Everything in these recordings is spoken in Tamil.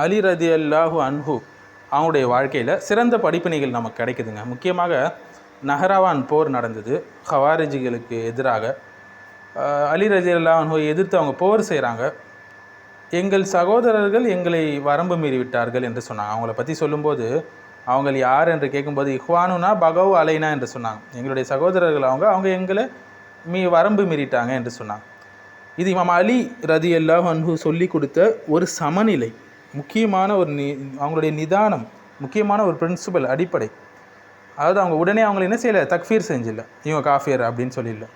அலி ரதியல்லாஹு அன்ஹு அவங்களுடைய வாழ்க்கையில் சிறந்த படிப்பினைகள் நமக்கு கிடைக்குதுங்க. முக்கியமாக நஹராவான் போர் நடந்தது. ஹவாரிஜிகளுக்கு எதிராக அலி ரதியல்லாஹு அன்ஹுவை எதிர்த்து அவங்க போர் செய்கிறாங்க. எங்கள் சகோதரர்கள் எங்களை வரம்பு மீறி விட்டார்கள் என்று சொன்னாங்க. அவங்கள பற்றி சொல்லும்போது அவங்க யார் என்று கேட்கும்போது இஹ்வானுனா பகவ் அலைனா என்று சொன்னாங்க. எங்களுடைய சகோதரர்கள் அவங்க எங்களை வரம்பு மீறிட்டாங்க என்று சொன்னாங்க. இது இமாம் அலி ரதியல்லாஹு அன்ஹு சொல்லி கொடுத்த ஒரு சமநிலை, முக்கியமான ஒரு அவங்களுடைய நிதானம், முக்கியமான ஒரு பிரின்சிபல், அடிப்படை. அதாவது அவங்க உடனே அவங்களை என்ன செய்யலை, தக்ஃபீர் செஞ்சில்லை, இவங்க காஃபியர் அப்படின்னு சொல்லிடல.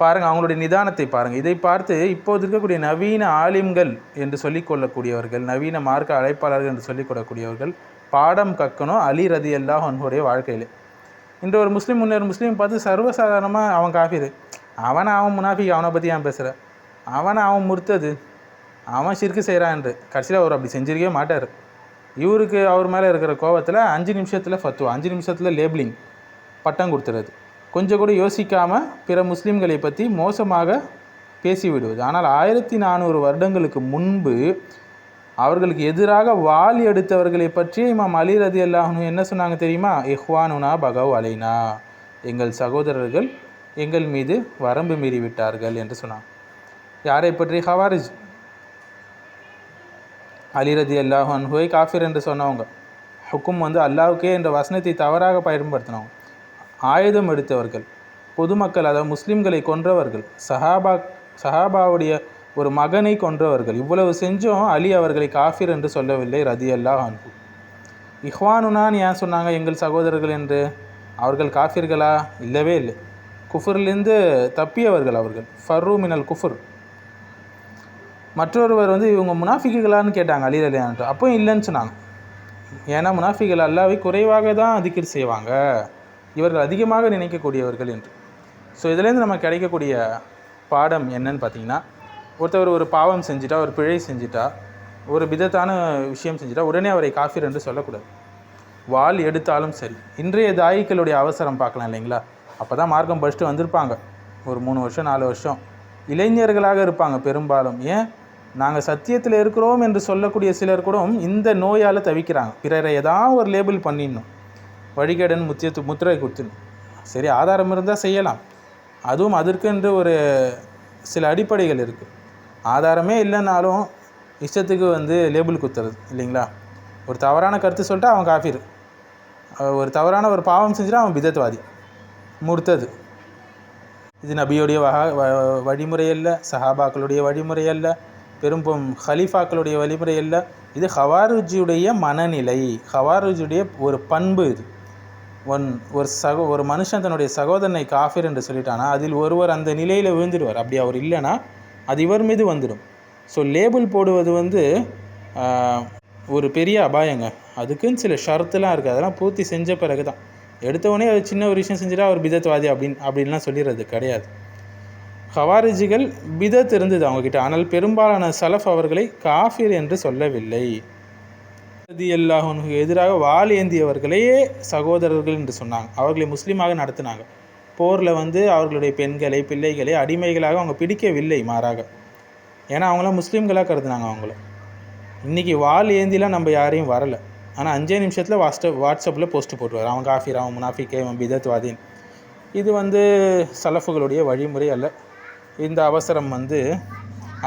பாருங்கள், அவங்களுடைய நிதானத்தை பாருங்கள். இதை பார்த்து இப்போது இருக்கக்கூடிய நவீன ஆலிம்கள் என்று சொல்லிக்கொள்ளக்கூடியவர்கள், நவீன மார்க்க அழைப்பாளர்கள் என்று சொல்லிக்கொள்ளக்கூடியவர்கள் பாடம் கற்கணும் அலி ரதியல்லாஹு அன்ஹுடைய வாழ்க்கையில். இன்று ஒரு முஸ்லீம் முன்னேறு முஸ்லீம் பார்த்து சர்வசாதாரணமாக அவன் காஃபிர், அவன் முனாஃபிக், அவனை பற்றி அவன் பேசுகிற, அவன் முர்த்தது, அவன் ஷிர்கு செய்கிறான் என்று. கடைசியில் அவர் அப்படி செஞ்சிருக்கவே மாட்டார். இவருக்கு அவர் மேலே இருக்கிற கோபத்தில் 5 நிமிஷத்தில் ஃபத்துவா, 5 நிமிஷத்தில் லேபிளிங், பட்டம் கொடுத்துறது, கொஞ்சம் கூட யோசிக்காமல் பிற முஸ்லீம்களை பற்றி மோசமாக பேசிவிடுவது. ஆனால் 1400 வருடங்களுக்கு முன்பு அவர்களுக்கு எதிராக வாள் எடுத்தவர்களை பற்றி இமாம் அலி ரதியல்லாஹு அன்ஹு என்ன சொன்னாங்க தெரியுமா? இஹ்வானுனா பகவ் அலைனா, எங்கள் சகோதரர்கள் எங்கள் மீது வரம்பு மீறி விட்டார்கள் என்று சொன்னாங்க. யாரை பற்றி? ஹவாரிஜ். அலி ரதியல்லாஹு அன்ஹுவை காஃபிர் என்று சொன்னவங்க, ஹுக்கும் அல்லாஹ்வுக்கே என்ற வசனத்தை தவறாக பயன்படுத்தினவங்க, ஆயுதம் எடுத்தவர்கள், பொதுமக்கள், அதாவது முஸ்லீம்களை கொன்றவர்கள், சஹாபாவுடைய ஒரு மகனை கொன்றவர்கள். இவ்வளவு செஞ்சும் அலி அவர்களை காஃபிர் என்று சொல்லவில்லை ரதியல்லாஹு அன்ஹு. இஹ்வானுனான்னு ஏன் சொன்னாங்க எங்கள் சகோதரர்கள் என்று? அவர்கள் காஃபிர்களா? இல்லவே இல்லை. குஃபுர்லேருந்து தப்பியவர்கள் அவர்கள், ஃபர்ரு மினல் குஃபுர். மற்றொருவர் இவங்க முனாஃபிக்குகளான்னு கேட்டாங்க அலி ரலியல்லாஹு அன்ஹு. அப்போ இல்லைன்னு சொன்னாங்க. ஏன்னா முனாஃபிகள் அல்லாஹ்வை குறைவாக தான் திக்ர் செய்வாங்க, இவர்கள் அதிகமாக நினைக்கக்கூடியவர்கள் என்று. ஸோ இதுலேருந்து நமக்கு கிடைக்கக்கூடிய பாடம் என்னன்னு பார்த்தீங்கன்னா, ஒருத்தவர் ஒரு பாவம் செஞ்சிட்டா, ஒரு பிழை செஞ்சிட்டா, ஒரு பிதத்தான விஷயம் செஞ்சிட்டா உடனே அவரை காஃபிர் என்று சொல்லக்கூடாது. வாள் எடுத்தாலும் சரி. இன்றைய தாயிக்களுடைய அவசரம் பார்க்கலாம் இல்லைங்களா? அப்போ தான் மார்க்கம் படிச்சுட்டு வந்திருப்பாங்க, ஒரு 3 வருஷம் 4 வருஷம் இளைஞர்களாக இருப்பாங்க பெரும்பாலும். ஏன்? நாங்கள் சத்தியத்தில் இருக்கிறோம் என்று சொல்லக்கூடிய சிலர் கூட இந்த நோயால் தவிக்கிறாங்க. பிறரை ஏதாவது ஒரு லேபிள் பண்ணிடணும், வழிகேடன் முத்திரை கொடுத்துடணும். சரி, ஆதாரம் இருந்தால் செய்யலாம், அதுவும் அதற்கென்று ஒரு சில அடிப்படைகள் இருக்குது. ஆதாரமே இல்லைன்னாலும் இஷ்டத்துக்கு லேபிள் குத்துறது இல்லைங்களா? ஒரு தவறான கருத்து சொல்லிட்டா அவன் காஃபிர், ஒரு தவறான ஒரு பாவம் செஞ்சுட்டா அவன் பிதத்வாதி, முர்த்தது. இது நபியுடைய வழிமுறை அல்ல, சஹாபாக்களுடைய வழிமுறை அல்ல, பெரும் ஹலீஃபாக்களுடைய வழிமுறை அல்ல. இது ஹவாரிஜுடைய மனநிலை, ஹவாரிஜுடைய ஒரு பண்பு. இது ஒரு மனுஷன் தன்னுடைய சகோதரனை காஃபிர் என்று சொல்லிட்டானா அதில் ஒருவர் அந்த நிலையில் விழுந்துடுவார். அப்படி அவர் இல்லைன்னா அது இவர் மீது வந்துடும். ஸோ லேபிள் போடுவது ஒரு பெரிய அபாயங்க. அதுக்குன்னு சில ஷரத்துலாம் இருக்குது, அதெல்லாம் பூர்த்தி செஞ்ச பிறகு தான். எடுத்தவொடனே அது சின்ன ஒரு விஷயம் செஞ்சுட்டா அவர் பிதத்வாதி அப்படின்லாம் சொல்லிடுறது கிடையாது. ஹவாரிஜிகள் பிதத் இருந்தது அவங்கக்கிட்ட, ஆனால் பெரும்பாலான சலஃப் அவர்களை காஃபிர் என்று சொல்லவில்லை. ரலியல்லாஹு அன்ஹு எதிராக வாள் ஏந்தியவர்களையே சகோதரர்கள் என்று சொன்னாங்க. அவர்களை முஸ்லீமாக நடத்தினாங்க. போரில் அவர்களுடைய பெண்களை, பிள்ளைகளை அடிமைகளாக அவங்க பிடிக்கவில்லை, மாறாக. ஏன்னா அவங்களாம் முஸ்லீம்களாக கருதுனாங்க அவங்கள. இன்றைக்கி வாள் ஏந்திலாம் நம்ம யாரையும் வரலை, ஆனால் 5 நிமிஷத்தில் வாட்ஸ்அப்பில் போஸ்ட்டு போட்டுருவார், அவன் காஃபிர், அவன் முனாஃபிக், அவன் பிதத்வாதின். இது சலஃபுகளுடைய வழிமுறை அல்ல. இந்த அவசரம்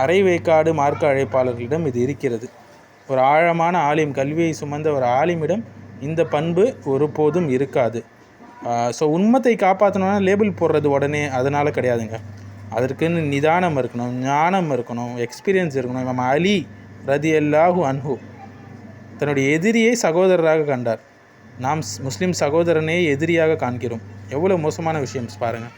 அரை வேக்காடு மார்க்க அழைப்பாளர்களிடம் இது இருக்கிறது. ஒரு ஆழமான ஆலிம், கல்வியை சுமந்த ஒரு ஆலிமிடம் இந்த பண்பு ஒருபோதும் இருக்காது. ஸோ உண்மத்தை காப்பாற்றணுன்னா லேபிள் போடுறது உடனே அதனால் கிடையாதுங்க. அதற்குன்னு நிதானம் இருக்கணும், ஞானம் இருக்கணும், எக்ஸ்பீரியன்ஸ் இருக்கணும். இமாம் அலி ரதியல்லாஹு அன்ஹு தன்னுடைய எதிரியை சகோதரராக கண்டார். நாம் முஸ்லீம் சகோதரனே எதிரியாக காண்கிறோம். எவ்வளோ மோசமான விஷயம் பாருங்கள்.